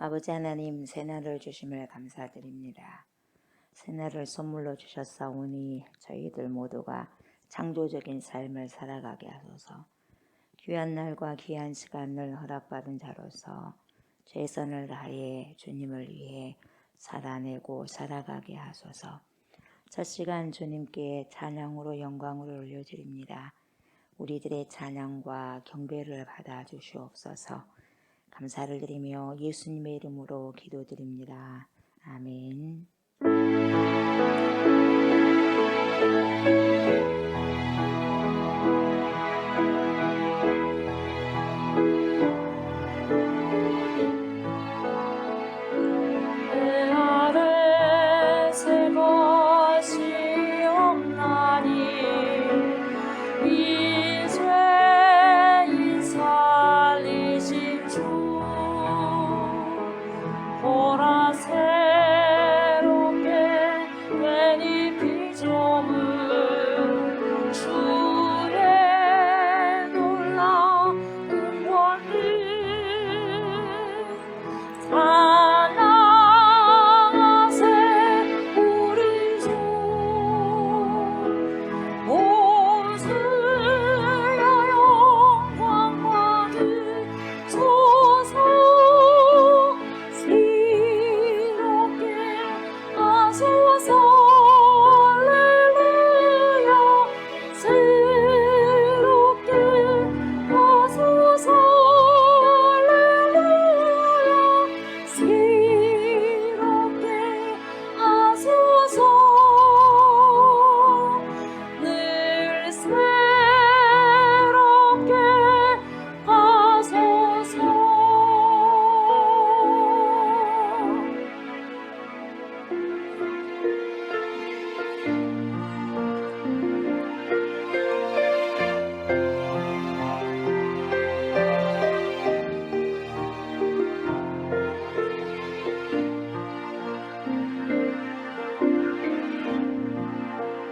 아버지 하나님, 새날을 주심을 감사드립니다. 새날을 선물로 주셨사오니 저희들 모두가 창조적인 삶을 살아가게 하소서. 귀한 날과 귀한 시간을 허락받은 자로서 최선을 다해 주님을 위해 살아내고 살아가게 하소서. 첫 시간 주님께 찬양으로 영광을 올려드립니다. 우리들의 찬양과 경배를 받아 주시옵소서. 감사를 드리며 예수님의 이름으로 기도드립니다. 아멘.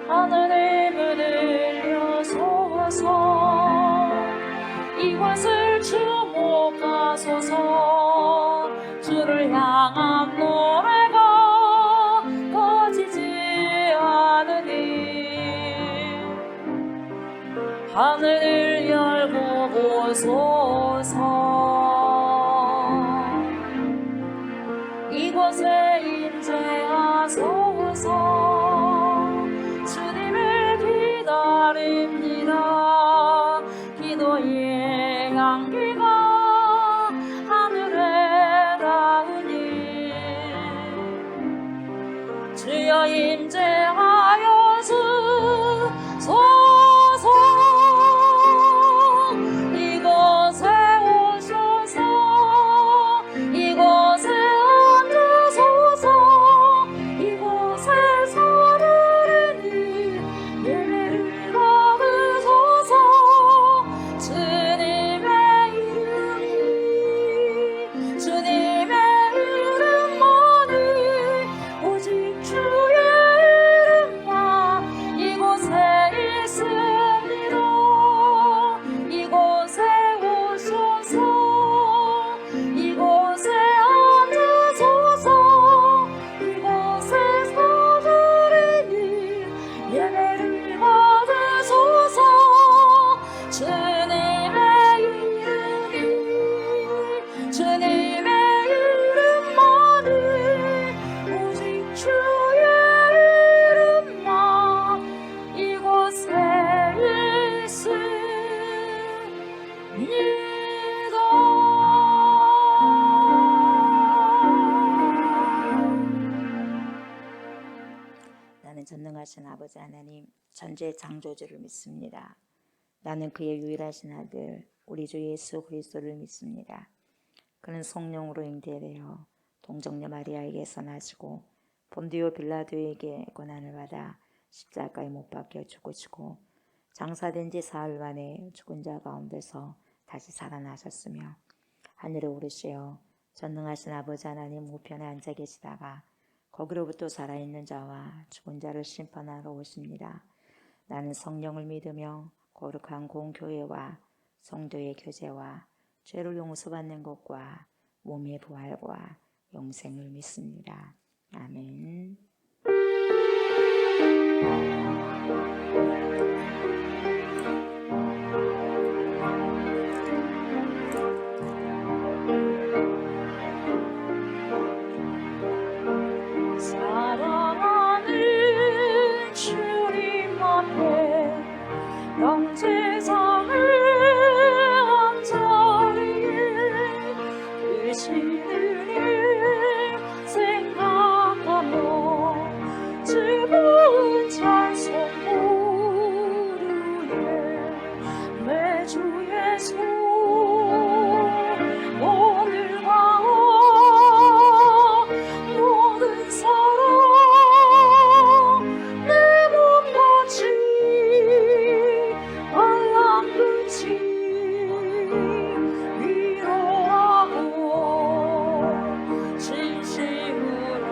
하늘의 문을 여소서. 이곳을 주목하소서. 주를 향한 노래가 꺼지지 않으니 하늘을 열고 보소서. 이곳에 임재하소서. 기다립니다. 기도의 향기가 하늘에 닿으니 주여 임재하여 주소서. 이곳에 오셔서 이곳에 앉으소서. 이곳에 서르르니 예배를 받으소서. 주님의 이름만이 오직 주의 이름만 이곳에 있습니다. 이곳에 오셔서 이곳에 앉으소서. 이곳에 서주리니 예배를 받으소서. 주님의 이름만이 오직 주의 이름만 이곳에 있습니다. 나는 전능하신 아버지 하나님, 천지의 창조주를 믿습니다. 나는 그의 유일하신 아들 우리 주 예수 그리스도를 믿습니다. 그는 성령으로 잉태되어 동정녀 마리아에게서 나시고 본디오 빌라도에게 고난을 받아 십자가에 못 박혀 죽으시고 장사된 지 사흘 만에 죽은 자 가운데서 다시 살아나셨으며 하늘에 오르시어 전능하신 아버지 하나님 우편에 앉아 계시다가 거기로부터 살아있는 자와 죽은 자를 심판하러 오십니다. 나는 성령을 믿으며 거룩한 공교회와 성도의 교제와 죄를 용서받는 것과 몸의 부활과 영생을 믿습니다. 아멘. 사랑하는 주님 앞에 영제장을 한 자리에 계시는 일 생각하며 즐거운 찬송 부르네. 매주 예수 오늘과 모든 사랑 내 몸같이 알랑긋이 위로하고 진심으로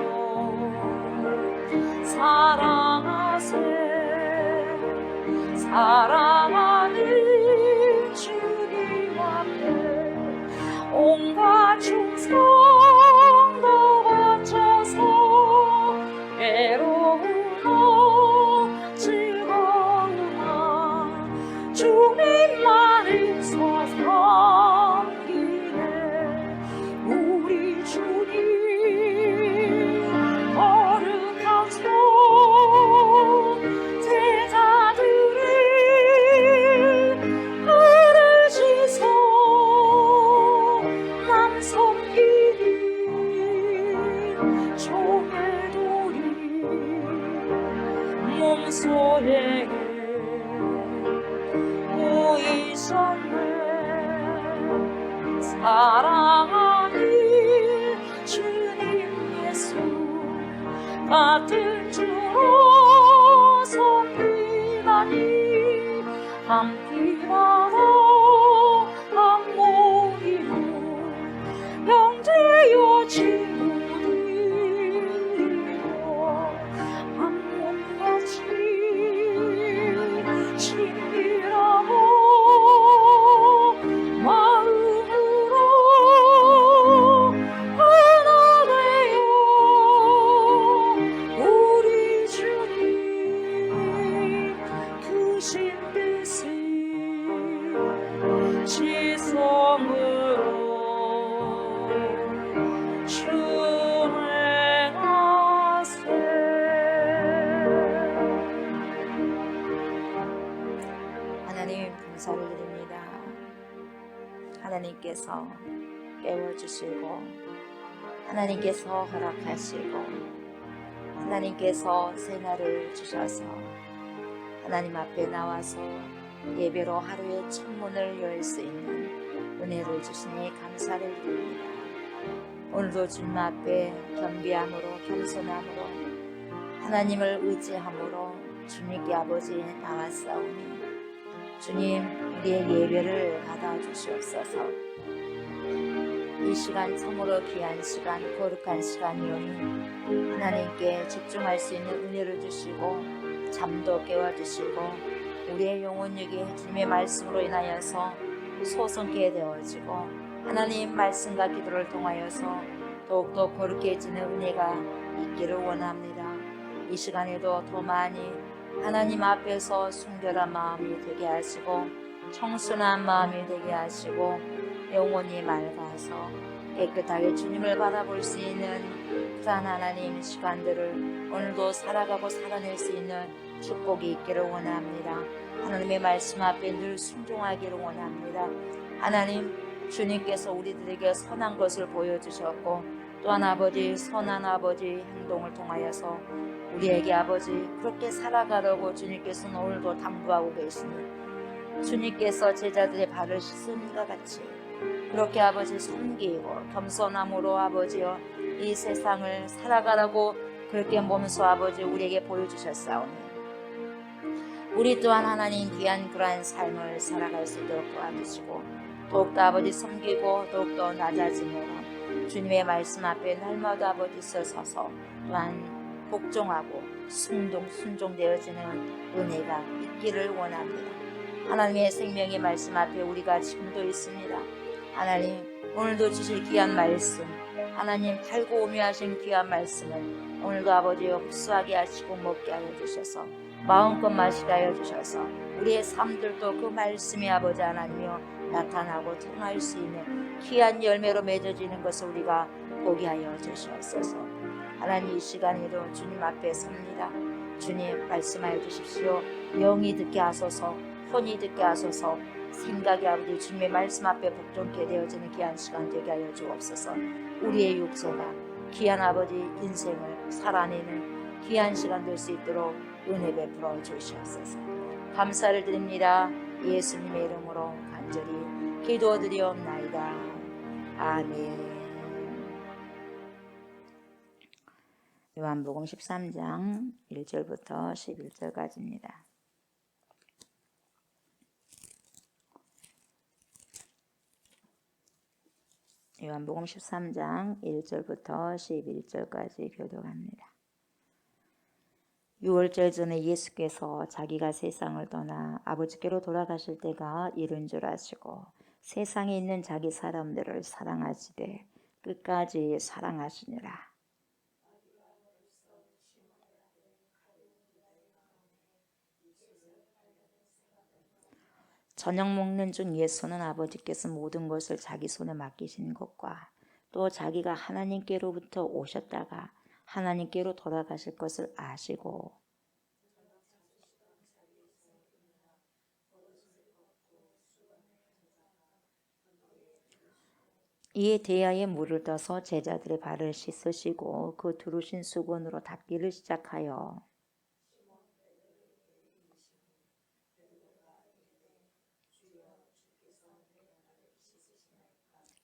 사랑하세. 사랑하는 주님 앞에 온갖 충성도 바쳐서 괴로우나 즐거우나 주님만을 섬기네. 우리 주님 거룩한 손 제자들을 부르시소. 남 섬기니 종의 도리 몸소에 보이셨네. 사랑하는 주님 예수 같은 주로 섬기다니 함께하러 한 몸이로 형제여 친구들이여 한 몸같이 친밀하고 마음으로 하나 되어 우리 주님 크신 뜻을 지성으로 준행하세. 하나님 감사를 드립니다. 하나님께서 깨워주시고 하나님께서 허락하시고 하나님께서 새날을 주셔서 하나님 앞에 나와서 예배로 하루의 첫 문을 열 수 있는 은혜를 주시니 감사를 드립니다. 오늘도 주님 앞에 겸비함으로 겸손함으로 하나님을 의지함으로 주님께 아버지 나왔사오니 주님 우리의 예배를 받아주시옵소서. 이 시간 참으로 귀한 시간 거룩한 시간이오니 하나님께 집중할 수 있는 은혜를 주시고 잠도 깨워주시고 우리의 영혼력이 주님의 말씀으로 인하여서 소성케 되어지고 하나님 말씀과 기도를 통하여서 더욱더 거룩해지는 은혜가 있기를 원합니다. 이 시간에도 더 많이 하나님 앞에서 순결한 마음이 되게 하시고 청순한 마음이 되게 하시고 영혼이 맑아서 깨끗하게 주님을 바라볼 수 있는 그러한 하나님 시간들을 오늘도 살아가고 살아낼 수 있는 축복이 있기를 원합니다. 하나님의 말씀 앞에 늘 순종하기를 원합니다. 하나님 주님께서 우리들에게 선한 것을 보여주셨고 또한 아버지 선한 아버지 행동을 통하여서 우리에게 아버지 그렇게 살아가려고 주님께서는 오늘도 당부하고 계시니 주님께서 제자들의 발을 씻은 것 같이 그렇게 아버지 섬기고 겸손함으로 아버지여 이 세상을 살아가라고 그렇게 몸소 아버지 우리에게 보여주셨사오니 우리 또한 하나님 귀한 그러한 삶을 살아갈 수 있도록 도와주시고 더욱더 아버지 섬기고 더욱더 낮아짐으로 주님의 말씀 앞에 날마다 아버지 서서 또한 복종하고 순종되어지는 은혜가 있기를 원합니다. 하나님의 생명의 말씀 앞에 우리가 지금도 있습니다. 하나님 오늘도 주실 귀한 말씀, 하나님 달고 오묘하신 귀한 말씀을 오늘도 아버지여 흡수하게 하시고 먹게 하여 주셔서 마음껏 마시게 하여 주셔서 우리의 삶들도 그 말씀이 아버지 하나님이여 나타나고 드러날 수 있는 귀한 열매로 맺어지는 것을 우리가 보게 하여 주시옵소서. 하나님 이 시간에도 주님 앞에 섭니다. 주님 말씀하여 주십시오. 영이 듣게 하소서, 혼이 듣게 하소서, 생각이 아버지 주님의 말씀 앞에 복종케 되어지는 귀한 시간 되게 하여 주옵소서. 우리의 육체가 귀한 아버지 인생을 살아내는 귀한 시간 될 수 있도록 은혜 베풀어 주시옵소서. 감사를 드립니다. 예수님의 이름으로 간절히 기도드리옵나이다. 아멘. 요한복음 13장 1절부터 11절까지입니다. 요한복음 13장 1절부터 11절까지 교독합니다. 6월절 전에 예수께서 자기가 세상을 떠나 아버지께로 돌아가실 때가 이른 줄 아시고 세상에 있는 자기 사람들을 사랑하시되 끝까지 사랑하시니라. 저녁 먹는 중 예수는 아버지께서 모든 것을 자기 손에 맡기신 것과 또 자기가 하나님께로부터 오셨다가 하나님께로 돌아가실 것을 아시고 이에 대하여 물을 떠서 제자들의 발을 씻으시고 그 두르신 수건으로 닦기를 시작하여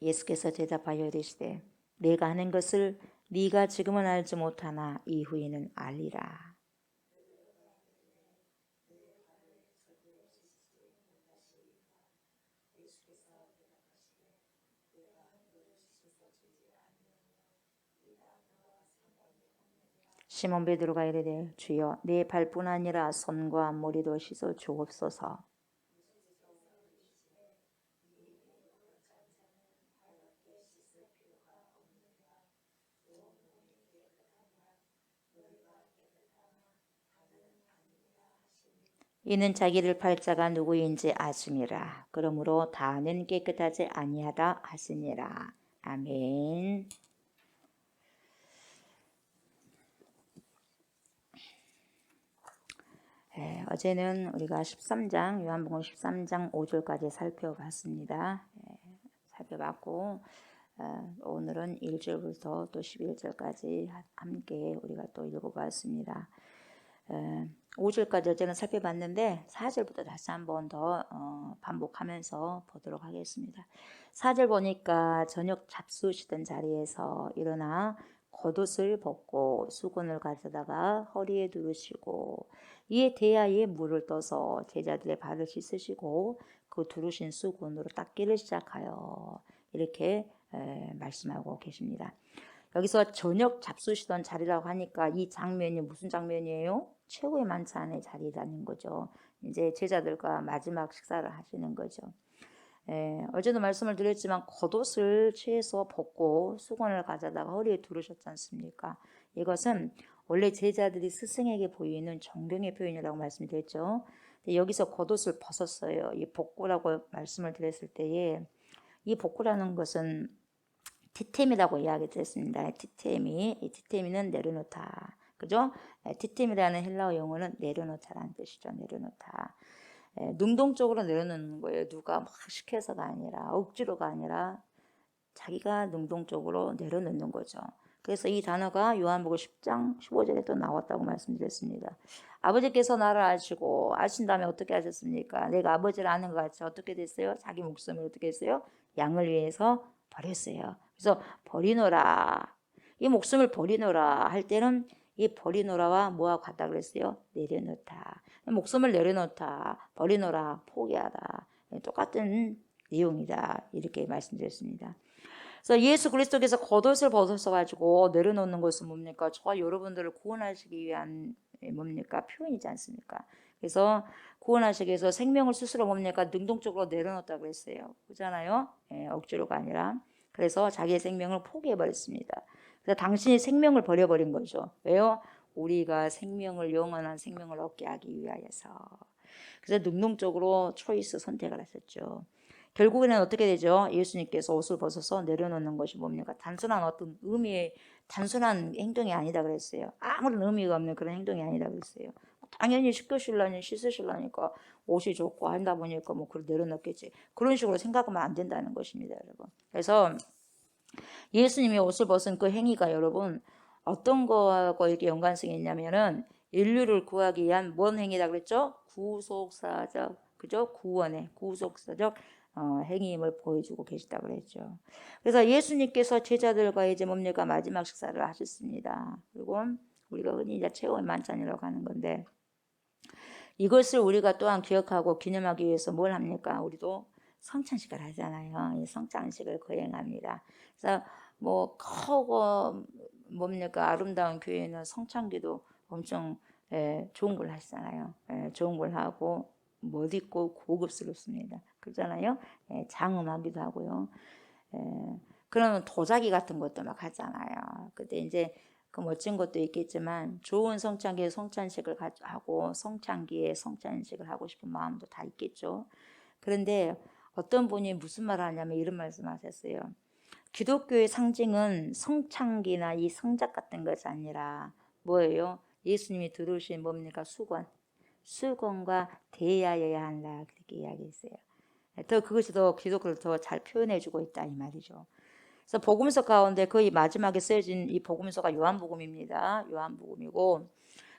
예수께서 대답하여 이르시되 내가 하는 것을 네가 지금은 알지 못하나 이후에는 알리라. 시몬 베드로가 이르되 주여 내 발뿐 아니라 손과 머리도 씻어 주옵소서. 이는 자기를 팔 자가 누구인지 아심이라. 그러므로 다는 깨끗하지 아니하다 하시니라. 아멘. 어제는 우리가 13장 요한복음 13장 5절까지 살펴봤습니다. 살펴봤고 오늘은 1절부터 또 11절까지 함께 우리가 또 읽어봤습니다. 5절까지 어제는 살펴봤는데 4절부터 다시 한번 더 반복하면서 보도록 하겠습니다. 4절 보니까 저녁 잡수시던 자리에서 일어나 겉옷을 벗고 수건을 가져다가 허리에 두르시고 이에 대하여 물을 떠서 제자들의 발을 씻으시고 그 두르신 수건으로 닦기를 시작하여 이렇게 말씀하고 계십니다. 여기서 저녁 잡수시던 자리라고 하니까 이 장면이 무슨 장면이에요? 최후의 만찬의 자리라는 거죠. 이제 제자들과 마지막 식사를 하시는 거죠. 어제도 말씀을 드렸지만 겉옷을 취해서 벗고 수건을 가져다가 허리에 두르셨지 않습니까? 이것은 원래 제자들이 스승에게 보이는 존경의 표현이라고 말씀드렸죠. 여기서 겉옷을 벗었어요. 이 복구라고 말씀을 드렸을 때에 이 복구라는 것은 티템이라고 이야기 드렸습니다. 이 티템이는 내려놓다. 그죠? 티템이라는 헬라어 용어는 내려놓다라는 뜻이죠. 내려놓다. 능동적으로 내려놓는 거예요. 누가 막 시켜서가 아니라 억지로가 아니라 자기가 능동적으로 내려놓는 거죠. 그래서 이 단어가 요한복음 10장 15절에 또 나왔다고 말씀드렸습니다. 아버지께서 나를 아신 다음에 어떻게 하셨습니까? 내가 아버지를 아는 것 같이 어떻게 됐어요? 자기 목숨을 어떻게 했어요? 양을 위해서 버렸어요. 그래서 버리노라. 이 목숨을 버리노라 할 때는 이 버리노라와 뭐와 같다 그랬어요? 내려놓다. 목숨을 내려놓다. 버리노라. 포기하다. 똑같은 내용이다. 이렇게 말씀드렸습니다. 그래서 예수 그리스도께서 겉옷을 벗어서 가지고 내려놓는 것은 뭡니까? 저와 여러분들을 구원하시기 위한 뭡니까? 표현이지 않습니까? 그래서 구원하시기 위해서 생명을 스스로 뭡니까? 능동적으로 내려놓다 그랬어요. 그렇잖아요. 억지로가 아니라. 그래서 자기의 생명을 포기해버렸습니다. 그래서 당신이 생명을 버려버린 거죠. 왜요? 우리가 생명을, 영원한 생명을 얻게 하기 위하여서. 그래서 능동적으로 초이스 선택을 하셨죠. 결국에는 어떻게 되죠? 예수님께서 옷을 벗어서 내려놓는 것이 뭡니까? 단순한 어떤 단순한 행동이 아니다 그랬어요. 아무런 의미가 없는 그런 행동이 아니다 그랬어요. 당연히 씻으시려니 씻으시려니까 옷이 좋고 한다 보니까 뭐 그걸 내려놓겠지. 그런 식으로 생각하면 안 된다는 것입니다, 여러분. 그래서 예수님이 옷을 벗은 그 행위가 여러분 어떤 거하고 이렇게 연관성이 있냐면은 인류를 구하기 위한 뭔 행위다 그랬죠? 구속사적, 그죠? 구원의 구속사적 행위임을 보여주고 계시다고 그랬죠. 그래서 예수님께서 제자들과 이제 뭡니까? 마지막 식사를 하셨습니다. 그리고 우리가 흔히 이제 최후의 만찬이라고 하는 건데 이것을 우리가 또한 기억하고 기념하기 위해서 뭘 합니까? 우리도 성찬식을 하잖아요. 이 성찬식을 거행합니다. 그래서 뭐 크고 뭡니까? 아름다운 교회는 성찬기도 엄청 좋은 걸 하시잖아요. 좋은 걸 하고 못 입고 고급스럽습니다. 그러잖아요. 장음하기도 하고요. 그러면 도자기 같은 것도 막 하잖아요. 그때 이제 그 멋진 것도 있겠지만 좋은 성찬기에 성찬식을 하고 성찬기에 성찬식을 하고 싶은 마음도 다 있겠죠. 그런데 어떤 분이 무슨 말을 하냐면 이런 말씀하셨어요. 기독교의 상징은 성찬기나 이 성작 같은 것이 아니라 뭐예요? 예수님이 들으신 뭡니까? 수건과 대하여야 한다 그렇게 이야기했어요. 더 그것이 더 기독교를 더 잘 표현해주고 있다 이 말이죠. 그래서 복음서 가운데 거의 마지막에 쓰여진 이 복음서가 요한복음입니다. 요한복음이고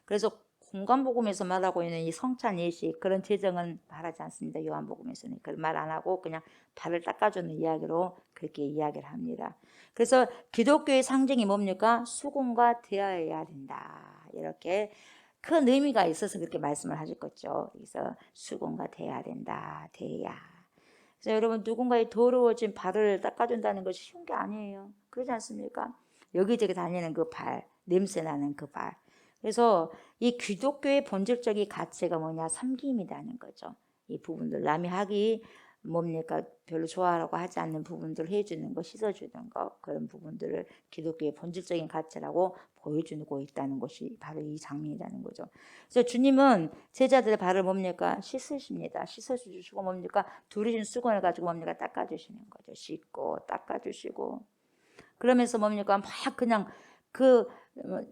그래서 공관복음에서 말하고 있는 이 성찬 예식 그런 제정은 말하지 않습니다. 요한복음에서는 그걸 말 안 하고 그냥 발을 닦아주는 이야기로 그렇게 이야기를 합니다. 그래서 기독교의 상징이 뭡니까? 수건과 대하여야 된다. 이렇게 큰 의미가 있어서 그렇게 말씀을 하셨겠죠. 그래서 수건과 대해야 된다. 대야. 그래서 여러분 누군가의 더러워진 발을 닦아준다는 것이 쉬운 게 아니에요. 그렇지 않습니까? 여기저기 다니는 그 발, 냄새나는 그 발. 그래서 이 기독교의 본질적인 가치가 뭐냐? 섬김이라는 거죠. 이 부분들 남이 하기 뭡니까? 별로 좋아하라고 하지 않는 부분들을 해주는 거, 씻어주는 거 그런 부분들을 기독교의 본질적인 가치라고 보여주고 있다는 것이 바로 이 장면이라는 거죠. 그래서 주님은 제자들의 발을 뭡니까? 씻으십니다. 씻어주시고 뭡니까? 두르신 수건을 가지고 뭡니까? 닦아주시는 거죠. 씻고 닦아주시고 그러면서 뭡니까? 막 그냥 그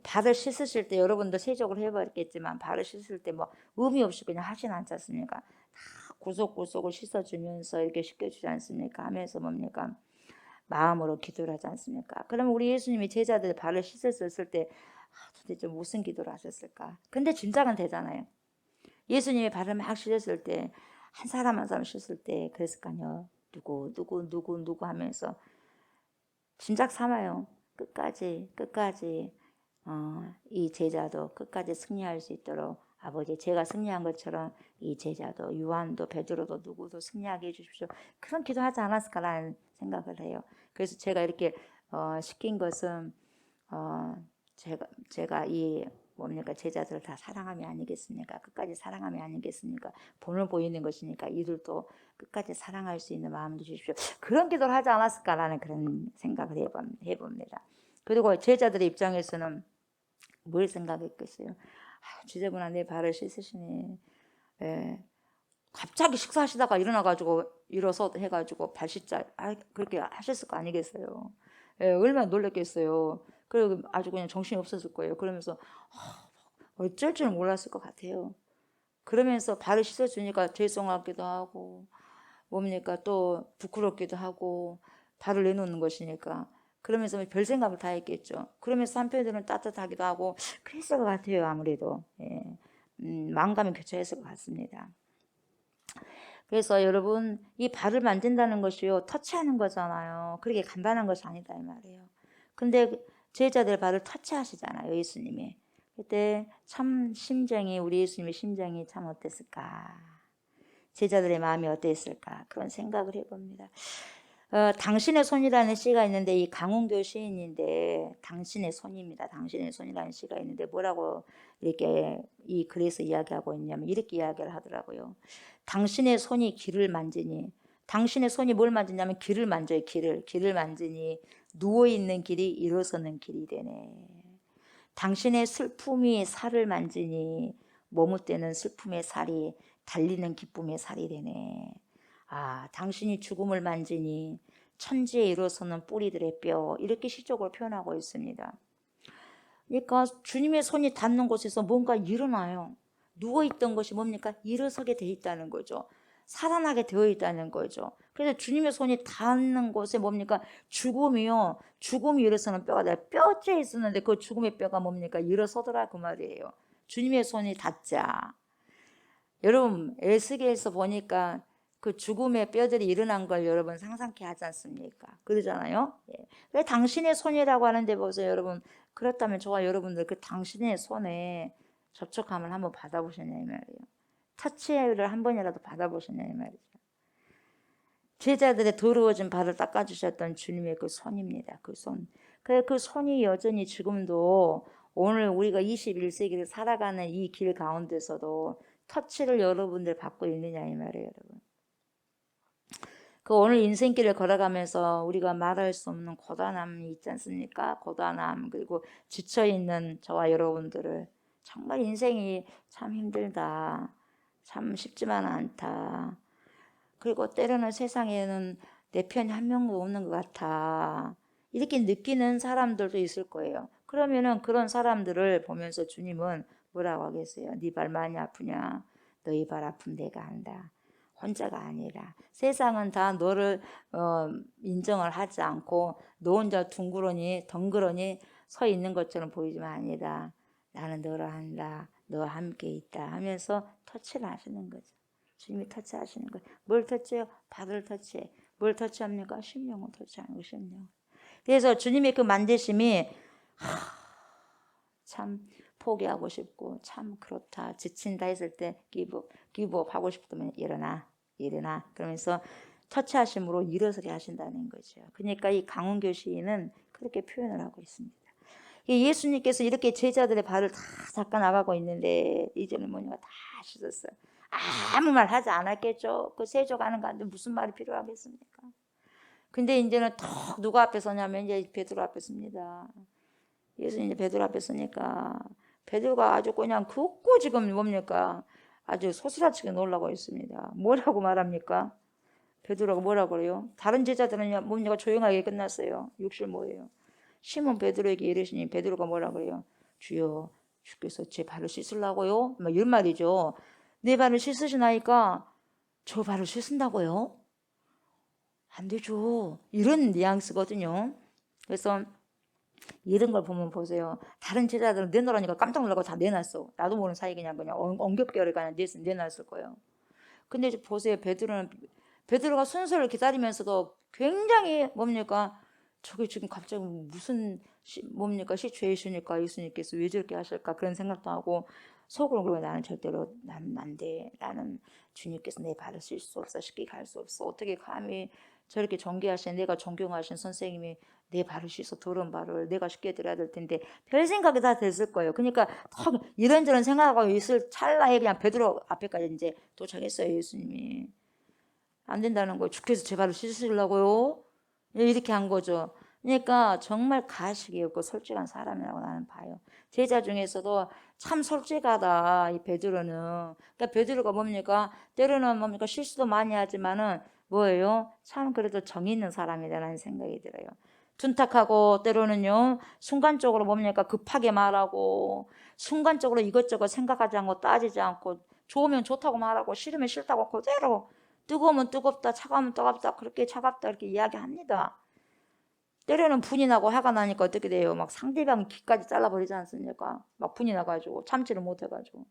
발을 씻으실 때 여러분도 세족을 해봤겠지만 발을 씻을 때 뭐 의미 없이 그냥 하진 않지 않습니까? 다 구석구석을 씻어주면서 이렇게 씻겨주지 않습니까? 하면서 뭡니까? 마음으로 기도를 하지 않습니까? 그러면 우리 예수님이 제자들 발을 씻었을 때 도대체 무슨 기도를 하셨을까? 근데 짐작은 되잖아요. 예수님이 발을 막 씻었을 때 한 사람 한 사람 씻을 때 그랬을 거 아니에요. 누구 하면서 짐작 삼아요. 끝까지 이 제자도 끝까지 승리할 수 있도록 아버지 제가 승리한 것처럼 이 제자도 요한도 베드로도 누구도 승리하게 해주십시오. 그런 기도하지 않았을까라는 생각을 해요. 그래서 제가 이렇게 시킨 것은 제가 이 뭡니까 제자들을 다 사랑함이 아니겠습니까? 끝까지 사랑함이 아니겠습니까? 본을 보이는 것이니까 이들도 끝까지 사랑할 수 있는 마음도 주십시오. 그런 기도를 하지 않았을까라는 그런 생각을 해봅니다. 그리고 제자들의 입장에서는 뭘 생각했겠어요? 주제구나 내 발을 씻으시네. 갑자기 식사하시다가 일어서 해가지고 발 씻자 그렇게 하셨을 거 아니겠어요? 얼마나 놀랐겠어요. 그리고 아주 그냥 정신이 없었을 거예요. 그러면서 어쩔 줄 몰랐을 것 같아요. 그러면서 발을 씻어주니까 죄송하기도 하고 뭡니까 또 부끄럽기도 하고 발을 내놓는 것이니까 그러면서 별 생각을 다 했겠죠. 그러면서 한편으로는 따뜻하기도 하고 그랬을 것 같아요. 아무래도 마음감이 교차했을 것 같습니다. 그래서 여러분 이 발을 만진다는 것이요 터치하는 거잖아요. 그렇게 간단한 것이 아니다 이 말이에요. 근데 제자들 발을 터치하시잖아요. 예수님이. 그때 참 심정이 우리 예수님의 심정이 참 어땠을까? 제자들의 마음이 어땠을까? 그런 생각을 해봅니다. 당신의 손이라는 시가 있는데 이 강훈교 시인인데 당신의 손입니다. 당신의 손이라는 시가 있는데 뭐라고 이렇게 이 글에서 이야기하고 있냐면 이렇게 이야기를 하더라고요. 당신의 손이 길을 만지니 당신의 손이 뭘 만지냐면 길을 만져요. 길을 만지니 누워있는 길이 일어서는 길이 되네. 당신의 슬픔이 살을 만지니 머뭇대는 슬픔의 살이 달리는 기쁨의 살이 되네. 아, 당신이 죽음을 만지니 천지에 일어서는 뿌리들의 뼈, 이렇게 시적으로 표현하고 있습니다. 그러니까 주님의 손이 닿는 곳에서 뭔가 일어나요. 누워있던 것이 뭡니까? 일어서게 돼 있다는 거죠. 살아나게 되어 있다는 거죠. 그래서 주님의 손이 닿는 곳에 뭡니까? 죽음이요. 죽음이 일어서는 뼈가 돼. 뼈째 있었는데 그 죽음의 뼈가 뭡니까? 일어서더라 그 말이에요. 주님의 손이 닿자. 여러분 에스겔에서 보니까 그 죽음의 뼈들이 일어난 걸 여러분 상상케 하지 않습니까? 그러잖아요. 예. 왜 당신의 손이라고 하는데 보세요, 여러분. 그렇다면 저와 여러분들 그 당신의 손에 접촉함을 한번 받아보셨냐 이 말이에요. 터치를 한 번이라도 받아보셨냐 이 말이죠. 제자들의 더러워진 발을 닦아주셨던 주님의 그 손입니다. 그 손. 그 손이 여전히 지금도 오늘 우리가 21세기를 살아가는 이 길 가운데서도 터치를 여러분들 받고 있느냐 이 말이에요, 여러분. 그 오늘 인생길을 걸어가면서 우리가 말할 수 없는 고단함이 있지 않습니까? 고단함, 그리고 지쳐있는 저와 여러분들을 정말 인생이 참 힘들다, 참 쉽지만 않다, 그리고 때로는 세상에는 내 편이 한 명도 없는 것 같아, 이렇게 느끼는 사람들도 있을 거예요. 그러면은 그런 사람들을 보면서 주님은 뭐라고 하겠어요? 네 발 많이 아프냐? 너희 발 아픔 내가 안다. 혼자가 아니라 세상은 다 너를 인정을 하지 않고 너 혼자 덩그러니 서 있는 것처럼 보이지만 아니다. 나는 너를 안다. 너와 함께 있다 하면서 터치를 하시는 거죠. 주님이 터치하시는 거예요. 뭘 터치해요? 발을 터치해. 뭘 터치합니까? 심령을 터치하는 거, 심령. 그래서 주님의 그 만지심이 참 포기하고 싶고 참 그렇다 지친다 했을 때 기브업 하고 싶으면 일어나 그러면서 터치하심으로 일어서게 하신다는 거죠. 그러니까 이 강원교 시인은 그렇게 표현을 하고 있습니다. 예수님께서 이렇게 제자들의 발을 다 닦아 나가고 있는데 이제는 뭐냐가 다 씻었어요. 아무 말 하지 않았겠죠. 그 세조가는 가는데 무슨 말이 필요하겠습니까? 근데 이제는 더 누가 앞에 서냐면 이제 베드로 앞에 섭니다. 예수님 이제 베드로 앞에 서니까 베드로가 아주 그냥 긋고 지금 뭡니까? 아주 소스라치게 놀라고 있습니다. 뭐라고 말합니까? 베드로가 뭐라고 그래요? 다른 제자들은 뭡니까? 조용하게 끝났어요. 6절 뭐예요? 시몬 베드로에게 이르시니 베드로가 뭐라고 그래요? 주여 주께서 제 발을 씻으려고요? 막 이런 말이죠. 내 발을 씻으시나이까 저 발을 씻는다고요? 안 되죠. 이런 뉘앙스거든요. 그래서 이런 걸 보면 보세요. 다른 제자들은 내놓으라니까 깜짝 놀라고 다 내놨어. 나도 모르는 사이 그냥 엉겹결을 그냥 내놨을 거예요. 근데 이제 보세요. 베드로가 순서를 기다리면서도 굉장히 뭡니까? 저게 지금 갑자기 무슨 뭡니까? 시츄에이션일까? 예수님께서 왜 저렇게 하실까? 그런 생각도 하고 속으로 그러고 나는 절대로 나는 안 돼. 나는 주님께서 내 발을 쓸 수 없어. 쉽게 갈 수 없어. 어떻게 감히 저렇게 존귀하신 내가 존경하신 선생님이 내 발을 씻어 더러운 발을 내가 쉽게 들어야 될 텐데 별 생각이 다 됐을 거예요. 그러니까 이런저런 생각하고 있을 찰나에 그냥 베드로 앞에까지 이제 도착했어요. 예수님이. 안 된다는 거예요. 주께서 제 발을 씻으시려고요? 이렇게 한 거죠. 그러니까 정말 가식이 없고 솔직한 사람이라고 나는 봐요. 제자 중에서도 참 솔직하다 이 베드로는. 그러니까 베드로가 뭡니까? 때로는 뭡니까? 실수도 많이 하지만은 뭐예요? 참 그래도 정이 있는 사람이다라는 생각이 들어요. 둔탁하고 때로는요 순간적으로 뭡니까? 급하게 말하고 순간적으로 이것저것 생각하지 않고 따지지 않고 좋으면 좋다고 말하고 싫으면 싫다고 그대로 뜨거우면 뜨겁다 차가우면 뜨겁다 그렇게 차갑다 이렇게 이야기합니다. 때로는 분이 나고 화가 나니까 어떻게 돼요? 막 상대방 귀까지 잘라버리지 않습니까? 막 분이 나가지고 참지를 못해가지고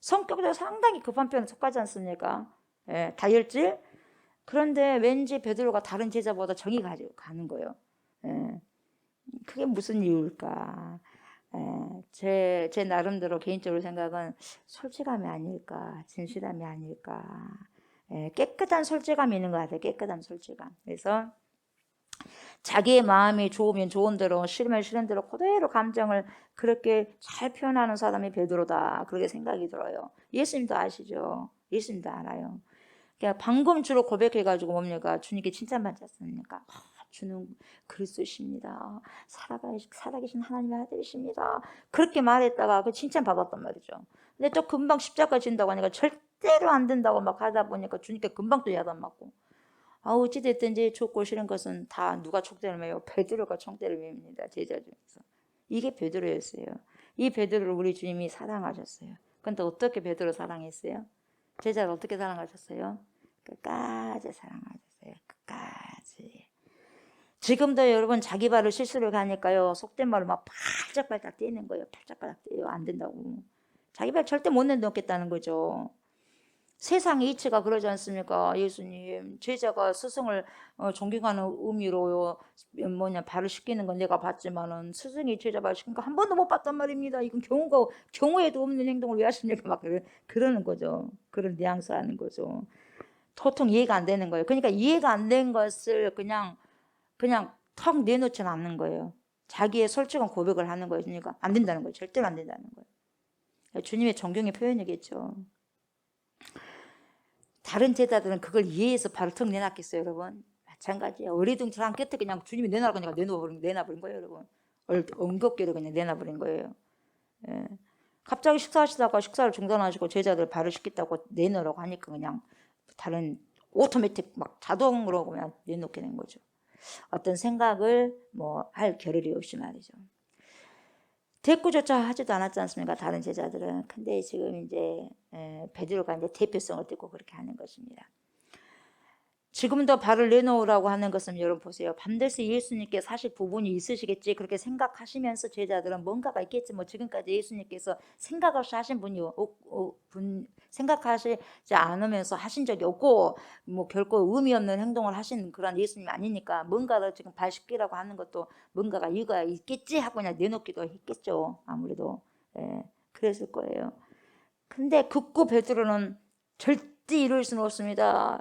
성격도 상당히 급한 편에 속하지 않습니까? 예, 다혈질. 그런데 왠지 베드로가 다른 제자보다 정이 가지고 가는 거예요. 예, 그게 무슨 이유일까? 제 나름대로 개인적으로 생각은 솔직함이 아닐까, 진실함이 아닐까. 깨끗한 솔직함이 있는 것 같아요. 깨끗한 솔직함. 그래서 자기의 마음이 좋으면 좋은 대로 싫으면 싫은 대로 그대로 감정을 그렇게 잘 표현하는 사람이 베드로다. 그렇게 생각이 들어요. 예수님도 아시죠? 예수님도 알아요. 그러니까 방금 주로 고백해가지고 뭡니까? 주님께 칭찬받지 않습니까? 주는 그리스도십니다. 살아계신 하나님의 아들이십니다. 그렇게 말했다가 그 칭찬 받았단 말이죠. 근데 또 금방 십자가 진다고 하니까 절대로 안 된다고 막 하다 보니까 주님께 금방 또 야단 맞고. 어찌됐든지 죽고 싫은 것은 다 누가 촉대를 매요? 베드로가 촉대를 맵니다. 제자 중에서. 이게 베드로였어요. 이 베드로를 우리 주님이 사랑하셨어요. 근데 어떻게 베드로 사랑했어요? 제자를 어떻게 사랑하셨어요? 끝까지 사랑하셨어요. 끝까지. 지금도 여러분 자기 발을 실수를 가니까요. 속된 말로 막 팔짝팔짝 뛰는 거예요. 팔짝팔짝 뛰어요. 안 된다고. 자기 발 절대 못 내놓겠다는 거죠. 세상의 이치가 그러지 않습니까? 예수님 제자가 스승을 존경하는 의미로 발을 씻기는 건 내가 봤지만은 스승이 제자 발을 씻긴 거 한 번도 못 봤단 말입니다. 이건 경우에도 없는 행동을 왜 하십니까? 막 그러는 거죠. 그런 뉘앙스 하는 거죠. 도통 이해가 안 되는 거예요. 그러니까 이해가 안 된 것을 그냥 턱 내놓지는 않는 거예요. 자기의 솔직한 고백을 하는 거예요. 그러니까 안 된다는 거예요. 절대로 안 된다는 거예요. 주님의 존경의 표현이겠죠. 다른 제자들은 그걸 이해해서 바로 턱 내놨겠어요, 여러분? 마찬가지예요. 어리둥절한 끝에 그냥 주님이 내놔라 그러니까 내놔버린 거예요, 여러분. 엉겁게도 그냥 내놔버린 거예요. 예. 갑자기 식사하시다가 식사를 중단하시고 제자들 발을 씻겠다고 내놓으라고 하니까 그냥 다른 오토매틱 막 자동으로 그냥 내놓게 된 거죠. 어떤 생각을 할 겨를이 없이 말이죠. 대꾸조차 하지도 않았지 않습니까? 다른 제자들은. 근데 지금 이제 베드로가 이제 대표성을 띠고 그렇게 하는 것입니다. 지금도 발을 내놓으라고 하는 것은 여러분 보세요. 반드시 예수님께 사실 부분이 있으시겠지 그렇게 생각하시면서 제자들은 뭔가가 있겠지. 지금까지 예수님께서 생각 없이 하신 생각하시지 않으면서 하신 적이 없고 결코 의미 없는 행동을 하신 그런 예수님이 아니니까 뭔가를 지금 발 씻기라고 하는 것도 뭔가가 이유가 있겠지 하고 그냥 내놓기도 했겠죠. 아무래도 그랬을 거예요. 근데 극구 베드로는 절대 이룰 수는 없습니다.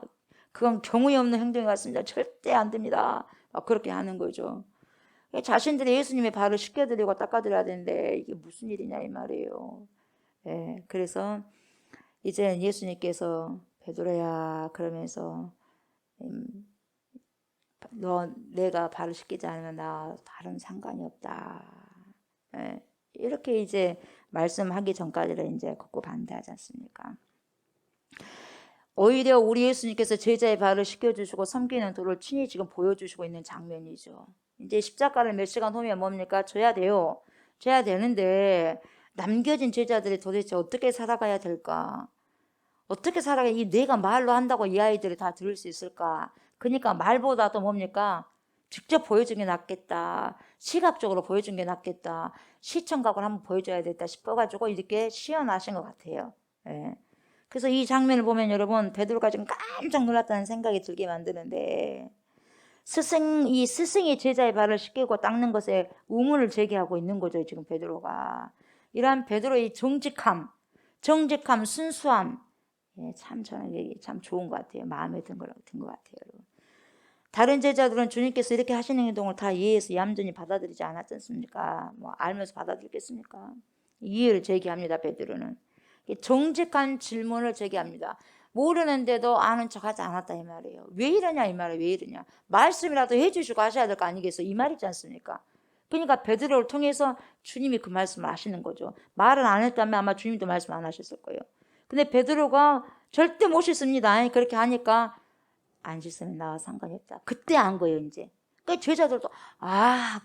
그건 경우에 없는 행동이 같습니다. 절대 안 됩니다. 그렇게 하는 거죠. 자신들이 예수님의 발을 씻겨드리고 닦아드려야 되는데 이게 무슨 일이냐 이 말이에요. 그래서 이제 예수님께서 베드로야 그러면서 너 내가 발을 씻기지 않으면 나 다른 상관이 없다. 이렇게 이제 말씀하기 전까지는 이제 극구 반대하지 않습니까? 오히려 우리 예수님께서 제자의 발을 씻겨주시고 섬기는 도를 친히 지금 보여주시고 있는 장면이죠. 이제 십자가를 몇 시간 후에 뭡니까? 져야 돼요. 져야 되는데 남겨진 제자들이 도대체 어떻게 살아가야 될까? 어떻게 살아가야 내가 말로 한다고 이 아이들이 다 들을 수 있을까? 그러니까 말보다도 뭡니까? 직접 보여준 게 낫겠다. 시각적으로 보여준 게 낫겠다. 시청각을 한번 보여줘야 겠다 싶어가지고 이렇게 시연하신 것 같아요. 그래서 이 장면을 보면 여러분 베드로가 지금 깜짝 놀랐다는 생각이 들게 만드는데 이 스승이 제자의 발을 씻기고 닦는 것에 의문을 제기하고 있는 거죠. 지금 베드로가. 이러한 베드로의 정직함, 순수함 저는 참 좋은 것 같아요. 마음에 든 것 같아요. 여러분. 다른 제자들은 주님께서 이렇게 하시는 행동을 다 이해해서 얌전히 받아들이지 않았지 않습니까? 알면서 받아들였겠습니까? 이해를 제기합니다. 베드로는. 정직한 질문을 제기합니다. 모르는데도 아는 척하지 않았다 이 말이에요. 왜 이러냐 이 말이에요. 왜 이러냐. 말씀이라도 해주시고 하셔야 될 거 아니겠어요. 이 말이지 않습니까? 그러니까 베드로를 통해서 주님이 그 말씀을 하시는 거죠. 말을 안 했다면 아마 주님도 말씀 안 하셨을 거예요. 근데 베드로가 절대 못 씻습니다. 그렇게 하니까 안 씻으면 나와 상관이 없다. 그때 안 거예요 이제. 그러니까 제자들도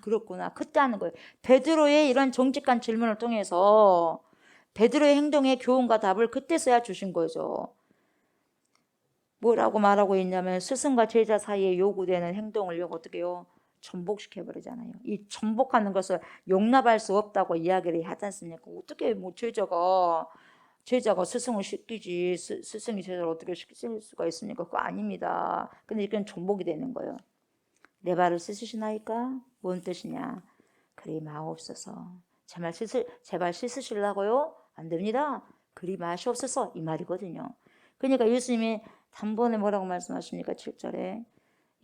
그렇구나. 그때 하는 거예요. 베드로의 이런 정직한 질문을 통해서 베드로의 행동의 교훈과 답을 그때서야 주신 거죠. 뭐라고 말하고 있냐면 스승과 제자 사이에 요구되는 행동을 어떻게 해요? 전복시켜버리잖아요. 이 전복하는 것을 용납할 수 없다고 이야기를 하지 않습니까? 어떻게 제자가 스승을 시키지 스승이 제자를 어떻게 시킬 수가 있습니까? 그거 아닙니다. 근데 이건 전복이 되는 거예요. 내 발을 씻으시나이까? 뭔 뜻이냐? 그리 마옵소서. 제발 씻으시려고요? 안 됩니다. 그리 마시옵소서 이 말이거든요. 그러니까 예수님이 단번에 뭐라고 말씀하십니까? 7절에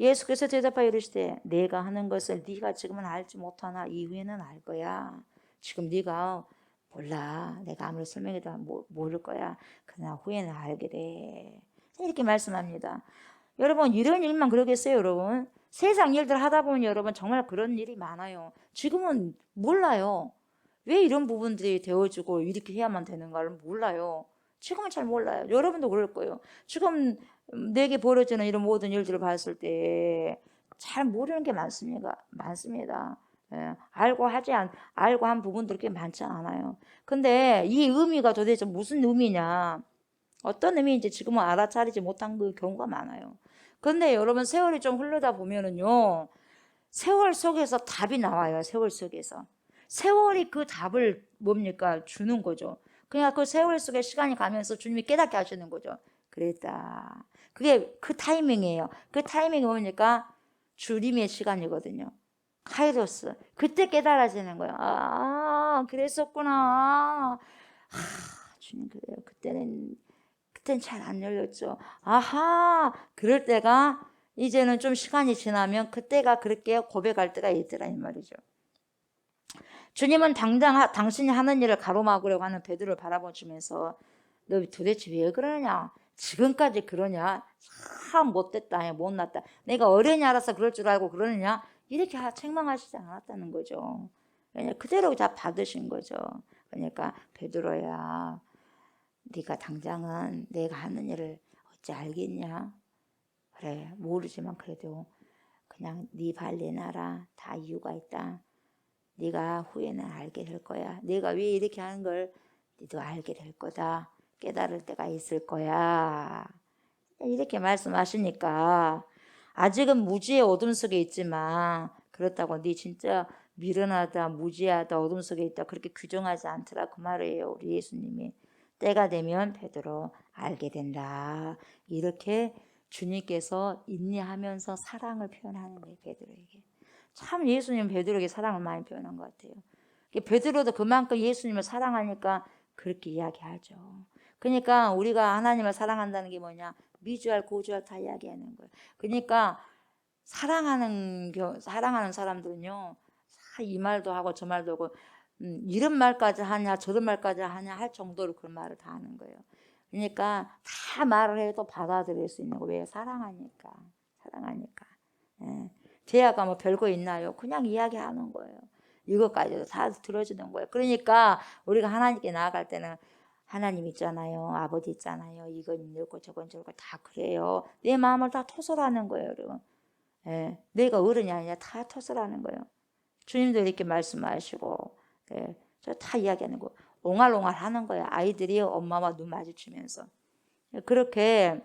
예수께서 대답하여 이르시되 내가 하는 것을 네가 지금은 알지 못하나 이후에는 알 거야. 지금 네가 몰라. 내가 아무리 설명해도 모를 거야. 그러나 후에는 알게 돼. 이렇게 말씀합니다. 여러분 이런 일만 그러겠어요 여러분? 세상 일들 하다 보면 여러분 정말 그런 일이 많아요. 지금은 몰라요. 왜 이런 부분들이 되어주고 이렇게 해야만 되는가를 몰라요. 지금은 잘 몰라요. 여러분도 그럴 거예요. 지금 내게 벌어지는 이런 모든 일들을 봤을 때 잘 모르는 게 많습니다. 예, 알고 한 부분들이 꽤 많지 않아요. 근데 이 의미가 도대체 무슨 의미냐? 어떤 의미인지 지금은 알아차리지 못한 그 경우가 많아요. 근데 여러분 세월이 좀 흐르다 보면은요. 세월 속에서 답이 나와요. 세월 속에서. 세월이 그 답을 뭡니까? 주는 거죠. 그냥 그 세월 속에 시간이 가면서 주님이 깨닫게 하시는 거죠. 그랬다. 그게 그 타이밍이에요. 그 타이밍이 뭡니까? 주님의 시간이거든요. 카이로스. 그때 깨달아지는 거예요. 아, 그랬었구나. 주님 그래요. 그땐 잘 안 열렸죠. 아하, 그럴 때가 이제는 좀 시간이 지나면 그때가 그렇게 고백할 때가 있더라 이 말이죠. 주님은 당신이 하는 일을 가로막으려고 하는 베드로를 바라보시면서 너 도대체 왜 그러냐? 지금까지 그러냐? 참 못됐다, 못났다. 내가 어른이 알아서 그럴 줄 알고 그러느냐? 이렇게 책망하시지 않았다는 거죠. 그대로 다 받으신 거죠. 그러니까 베드로야, 네가 당장은 내가 하는 일을 어찌 알겠냐? 그래, 모르지만 그래도 그냥 네 발 내놔라. 다 이유가 있다. 네가 후에는 알게 될 거야. 내가 왜 이렇게 하는 걸 너도 알게 될 거다. 깨달을 때가 있을 거야. 이렇게 말씀하시니까 아직은 무지의 어둠 속에 있지만 그렇다고 네 진짜 미련하다, 무지하다, 어둠 속에 있다 그렇게 규정하지 않더라 그 말이에요. 우리 예수님이. 때가 되면 베드로 알게 된다. 이렇게 주님께서 인내하면서 사랑을 표현하는 거예요. 베드로에게. 참 예수님 베드로에게 사랑을 많이 표현한 것 같아요. 베드로도 그만큼 예수님을 사랑하니까 그렇게 이야기하죠. 그러니까 우리가 하나님을 사랑한다는 게 뭐냐? 미주알, 고주알 다 이야기하는 거예요. 그러니까 사랑하는 사람들은요, 이 말도 하고 저 말도 하고 이런 말까지 하냐 저런 말까지 하냐 할 정도로 그런 말을 다 하는 거예요. 그러니까 다 말을 해도 받아들일 수 있는 거예요. 왜? 사랑하니까. 예. 대화가 뭐 별거 있나요? 그냥 이야기하는 거예요. 이것까지도 다 들어주는 거예요. 그러니까 우리가 하나님께 나아갈 때는 하나님 있잖아요. 아버지 있잖아요. 이건 이렇고 저건 저렇고 다 그래요. 내 마음을 다 토설하는 거예요. 여러분. 예. 내가 어른이 아니라 다 토설하는 거예요. 주님도 이렇게 말씀하시고 예. 저 다 이야기하는 거. 옹알옹알 하는 거예요. 아이들이 엄마와 눈 마주치면서. 그렇게